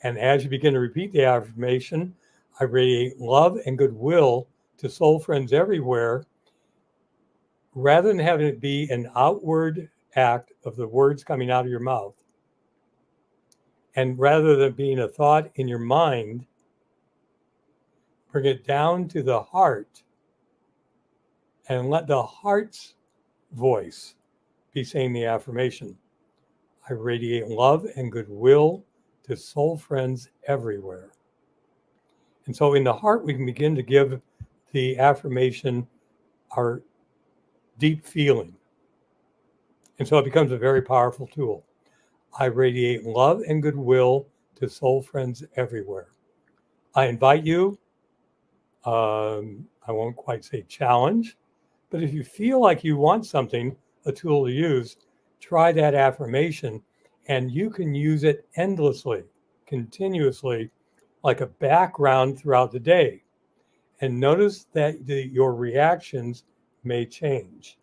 And as you begin to repeat the affirmation, I radiate love and goodwill to soul friends everywhere, rather than having it be an outward act of the words coming out of your mouth. And rather than being a thought in your mind, bring it down to the heart and let the heart's voice be saying the affirmation. I radiate love and goodwill to soul friends everywhere. And so in the heart, we can begin to give the affirmation our deep feeling. And so it becomes a very powerful tool. I radiate love and goodwill to soul friends everywhere. I invite you, I won't quite say challenge, but if you feel like you want something, a tool to use, try that affirmation, and you can use it endlessly, continuously, like a background throughout the day. And notice that your reactions may change.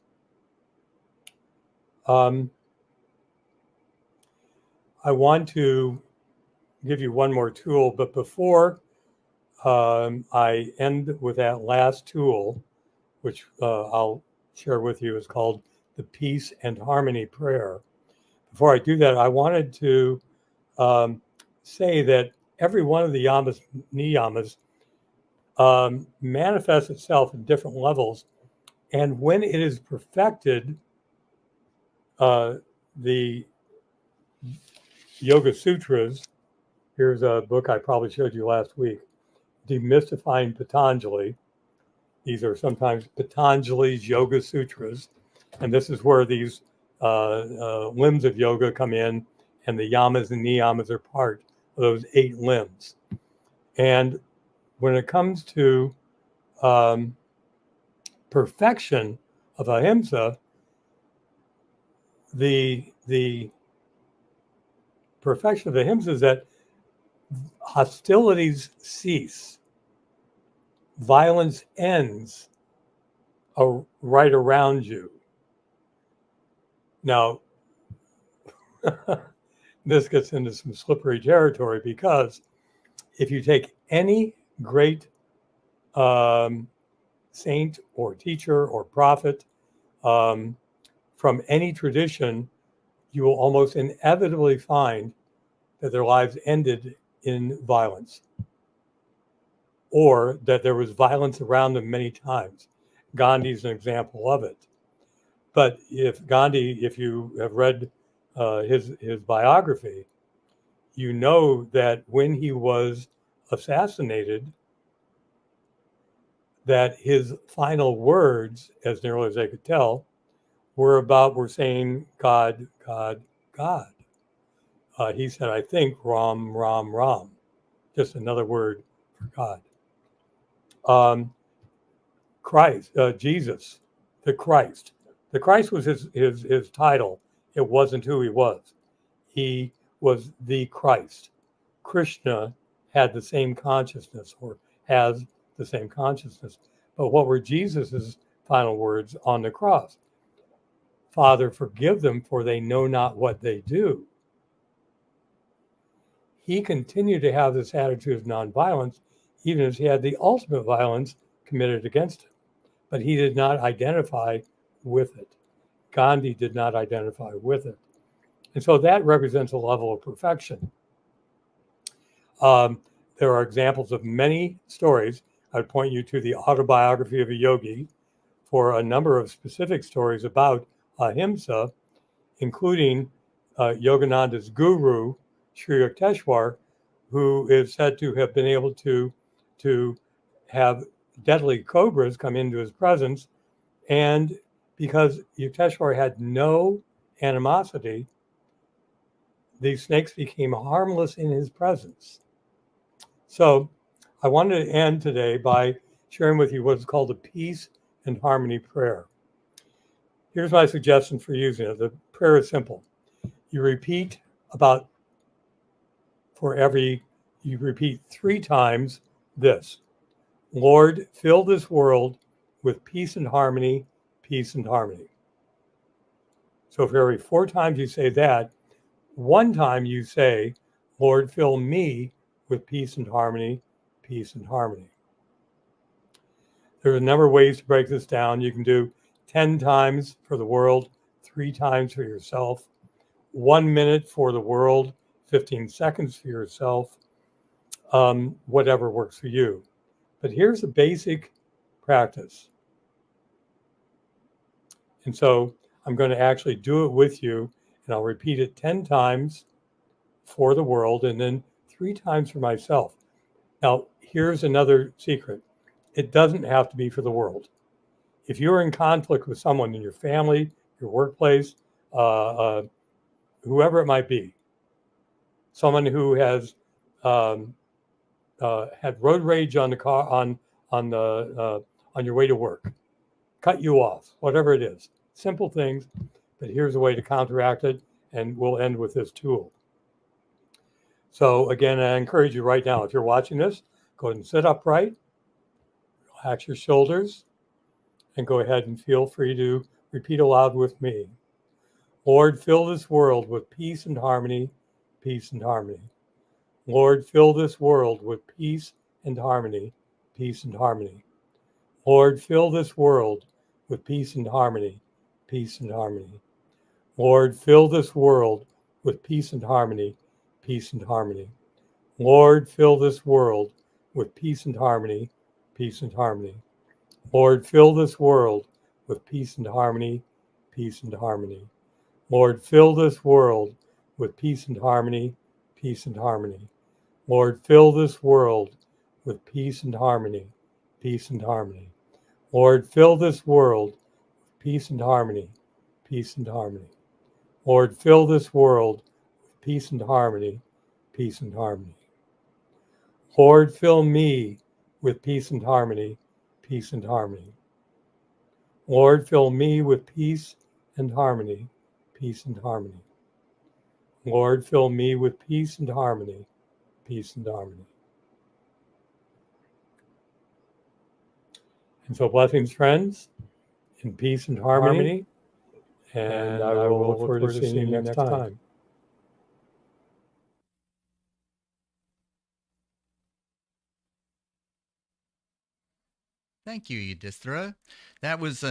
I want to give you one more tool, but before I end with that last tool, which I'll share with you, is called the Peace and Harmony Prayer. Before I do that, I wanted to say that every one of the yamas, niyamas, manifests itself in different levels. And when it is perfected, the Yoga Sutras, here's a book I probably showed you last week, Demystifying Patanjali. These are sometimes Patanjali's Yoga Sutras. And this is where these limbs of yoga come in, and the yamas and niyamas are part of those 8 limbs. And when it comes to perfection of ahimsa, the perfection of ahimsa is that hostilities cease, violence ends right around you. Now, this gets into some slippery territory, because if you take any great saint or teacher or prophet from any tradition, you will almost inevitably find that their lives ended in violence, or that there was violence around them many times. Gandhi's an example of it. But if you have read his biography, you know that when he was assassinated, that his final words, as nearly as I could tell, were saying God, God, God. He said, I think Ram, Ram, Ram, just another word for God. Christ, Jesus, the Christ. The Christ was his title. It wasn't who he was. He was the Christ. Krishna had the same consciousness, or has the same consciousness. But what were Jesus's final words on the cross? Father, forgive them, for they know not what they do. He continued to have this attitude of nonviolence, even as he had the ultimate violence committed against him. But he did not identify with it. Gandhi did not identify with it. And so that represents a level of perfection. There are examples of many stories. I'd point you to the Autobiography of a Yogi for a number of specific stories about ahimsa, including Yogananda's guru, Sri Yukteswar, who is said to have been able to have deadly cobras come into his presence. And because Yukteswar had no animosity, these snakes became harmless in his presence. So I wanted to end today by sharing with you what's called a peace and harmony prayer. Here's my suggestion for using it. The prayer is simple. You repeat you repeat 3 times this: Lord, fill this world with peace and harmony, peace and harmony. So for every 4 times you say that, 1 time you say, Lord, fill me with peace and harmony, peace and harmony. There are a number of ways to break this down. You can do 10 times for the world, 3 times for yourself, 1 minute for the world, 15 seconds for yourself, whatever works for you. But here's a basic practice. And so I'm going to actually do it with you, and I'll repeat it 10 times for the world and then 3 times for myself. Now, here's another secret. It doesn't have to be for the world. If you're in conflict with someone in your family, your workplace, whoever it might be, someone who has had road rage on the car on your way to work, cut you off, whatever it is, simple things. But here's a way to counteract it, and we'll end with this tool. So again, I encourage you right now, if you're watching this, go ahead and sit upright, relax your shoulders, and go ahead and feel free to repeat aloud with me. Lord, fill this world with peace and harmony, peace and harmony. Lord, fill this world with peace and harmony, peace and harmony. Lord, fill this world with peace and harmony, peace and harmony. Lord, fill this world with peace and harmony, peace and harmony. Lord, fill this world with peace and harmony, peace and harmony. Lord, fill this world with peace and harmony, peace and harmony. Lord, fill this world with peace and harmony, peace and harmony. Lord, fill this world with peace and harmony, peace and harmony. Lord, fill this world with peace and harmony, peace and harmony. Lord, fill this world with peace and harmony, peace and harmony. Lord, fill me with peace and harmony, peace and harmony. Lord, fill me with peace and harmony, peace and harmony. Lord, fill me with peace and harmony, peace and harmony. And so blessings, friends, in peace and harmony. And I will look forward to seeing you next time. Thank you, Yudhishthira. That was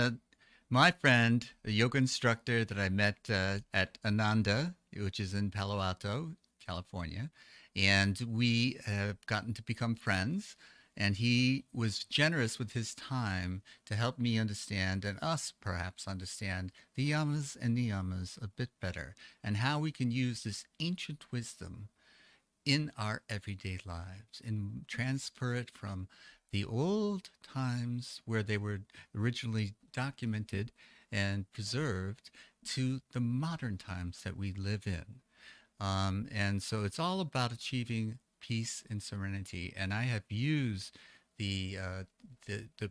my friend, a yoga instructor that I met at Ananda, which is in Palo Alto, California. And we have gotten to become friends. And he was generous with his time to help me understand, and us perhaps understand, the yamas and niyamas a bit better, and how we can use this ancient wisdom in our everyday lives and transfer it from the old times where they were originally documented and preserved to the modern times that we live in. And so it's all about achieving peace and serenity. And I have used the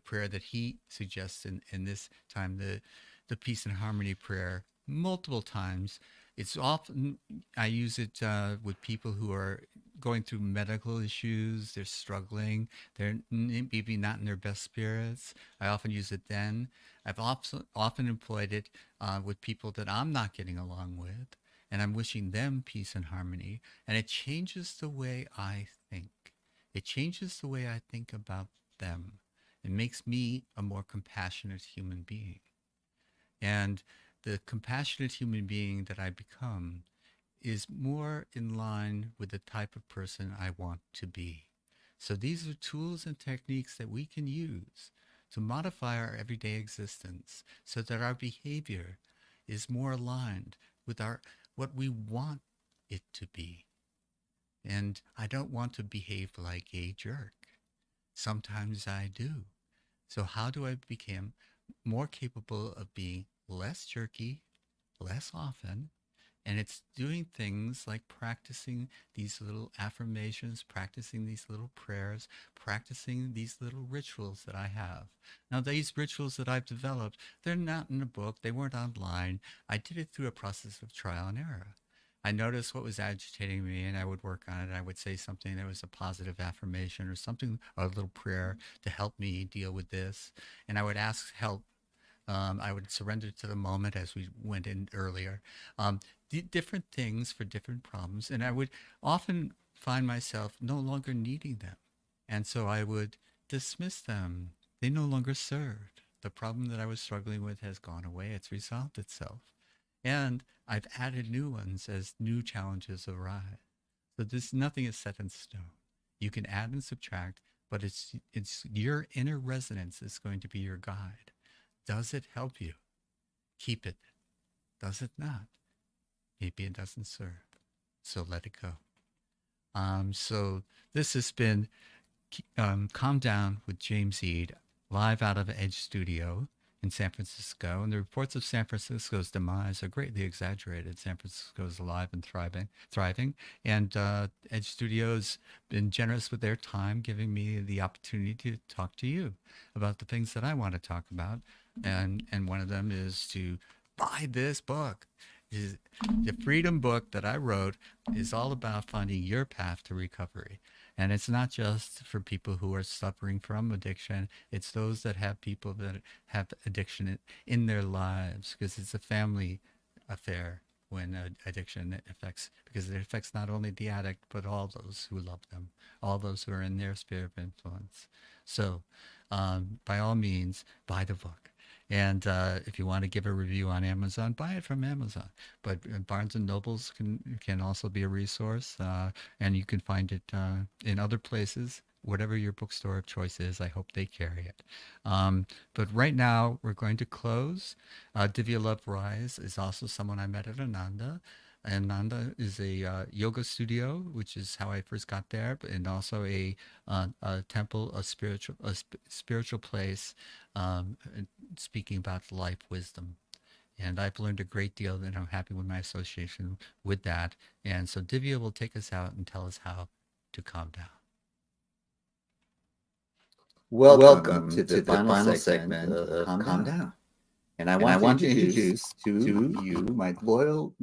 prayer that he suggests in this time, the peace and harmony prayer, multiple times. It's often, I use it with people who are going through medical issues, they're struggling, they're maybe not in their best spirits. I often use it then. I've often employed it with people that I'm not getting along with, and I'm wishing them peace and harmony. And it changes the way I think. It changes the way I think about them. It makes me a more compassionate human being. And the compassionate human being that I become is more in line with the type of person I want to be. So these are tools and techniques that we can use to modify our everyday existence so that our behavior is more aligned with what we want it to be. And I don't want to behave like a jerk. Sometimes I do. So how do I become more capable of being less jerky, less often, And it's doing things like practicing these little affirmations, practicing these little prayers, practicing these little rituals that I have. Now, these rituals that I've developed, they're not in a book, they weren't online. I did it through a process of trial and error. I noticed what was agitating me and I would work on it. I would say something that was a positive affirmation or something, or a little prayer to help me deal with this. And I would ask help. I would surrender to the moment, as we went in earlier. Different things for different problems. And I would often find myself no longer needing them. And so I would dismiss them. They no longer served. The problem that I was struggling with has gone away. It's resolved itself. And I've added new ones as new challenges arise. So nothing is set in stone. You can add and subtract, but it's your inner resonance is going to be your guide. Does it help you? Keep it. Does it not? Maybe it doesn't serve. So let it go. So this has been Calm Down with James Eade, live out of Edge Studio in San Francisco. And the reports of San Francisco's demise are greatly exaggerated. San Francisco is alive and thriving. And Edge Studio's been generous with their time, giving me the opportunity to talk to you about the things that I want to talk about. And one of them is to buy this book. The Freedom book that I wrote is all about finding your path to recovery. And it's not just for people who are suffering from addiction. It's those that have people that have addiction in their lives, because it's a family affair when addiction affects, because it affects not only the addict, but all those who love them, all those who are in their sphere of influence. So by all means, buy the book. And if you want to give a review on Amazon, buy it from Amazon. But Barnes and Nobles can also be a resource, and you can find it in other places. Whatever your bookstore of choice is, I hope they carry it. But right now, we're going to close. Divya Love Rise is also someone I met at Ananda. Ananda is a yoga studio, which is how I first got there, and also a temple, a spiritual place, speaking about life wisdom. And I've learned a great deal, and I'm happy with my association with that. And so Divya will take us out and tell us how to calm down. Welcome to the final segment of Calm Down. And I want to introduce to you, my loyal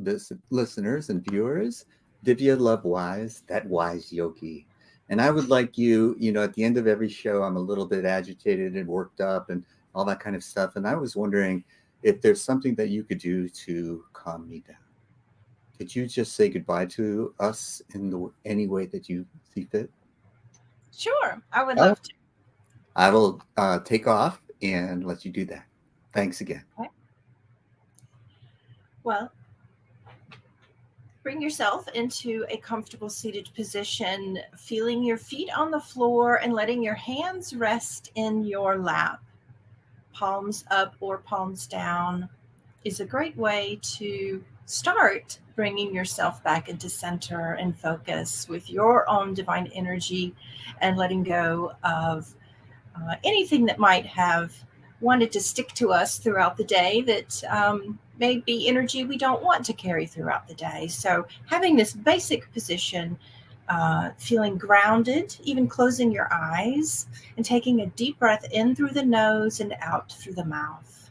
listeners and viewers, Divya Love Wise, that wise yogi. And I would like you, at the end of every show, I'm a little bit agitated and worked up and all that kind of stuff. And I was wondering if there's something that you could do to calm me down. Could you just say goodbye to us in any way that you see fit? Sure, I would love to. I will take off and let you do that. Thanks again. Okay. Well, bring yourself into a comfortable seated position, feeling your feet on the floor and letting your hands rest in your lap. Palms up or palms down is a great way to start bringing yourself back into center and focus with your own divine energy and letting go of anything that might have wanted to stick to us throughout the day that may be energy we don't want to carry throughout the day. So having this basic position, feeling grounded, even closing your eyes and taking a deep breath in through the nose and out through the mouth.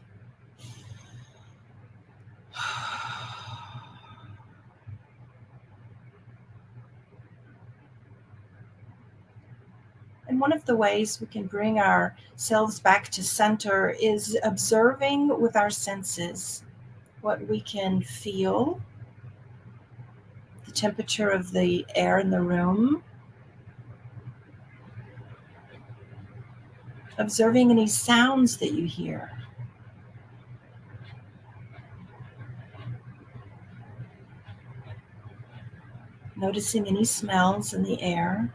And one of the ways we can bring ourselves back to center is observing with our senses what we can feel, the temperature of the air in the room, observing any sounds that you hear. Noticing any smells in the air.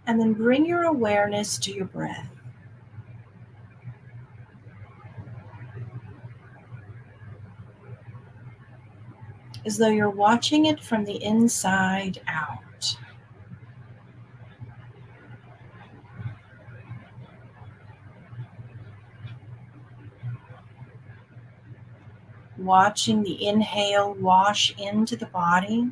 And then bring your awareness to your breath. As though you're watching it from the inside out. watching the inhale wash into the body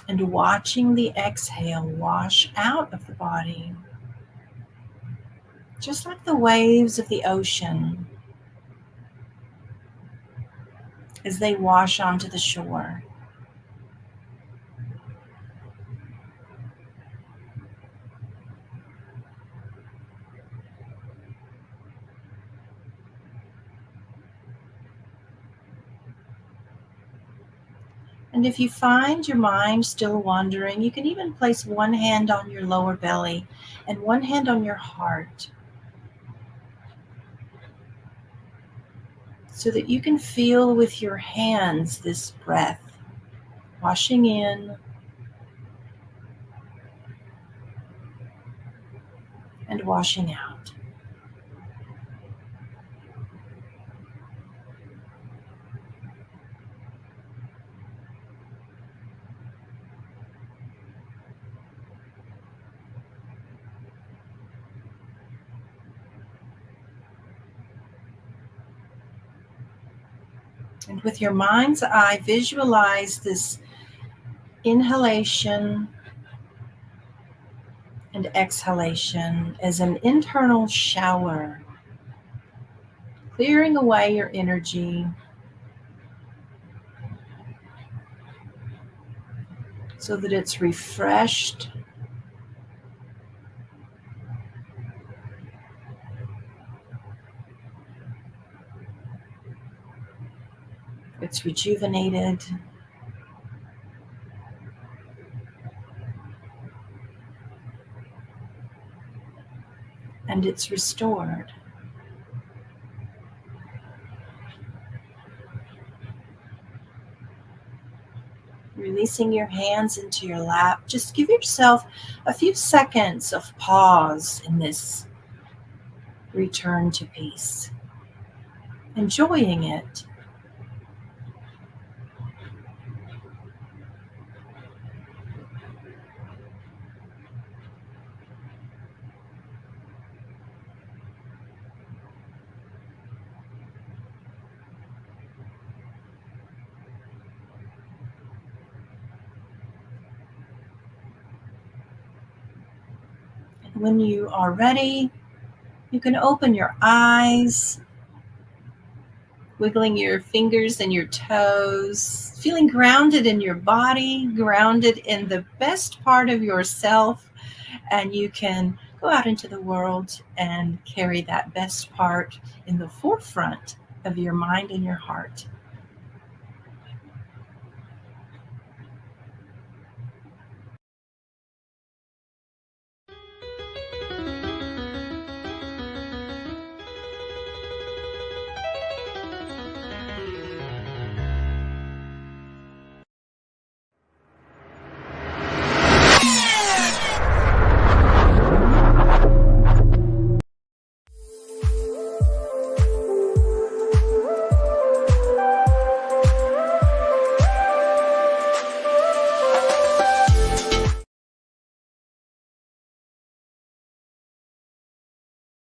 and watching the exhale wash out of the body, just like the waves of the ocean as they wash onto the shore. And if you find your mind still wandering, you can even place one hand on your lower belly and one hand on your heart so that you can feel with your hands this breath washing in and washing out. And with your mind's eye, visualize this inhalation and exhalation as an internal shower, clearing away your energy so that it's refreshed, it's rejuvenated, and it's restored. Releasing your hands into your lap, just give yourself a few seconds of pause in this return to peace, enjoying it. When you are ready, you can open your eyes, wiggling your fingers and your toes, feeling grounded in your body, grounded in the best part of yourself, and you can go out into the world and carry that best part in the forefront of your mind and your heart.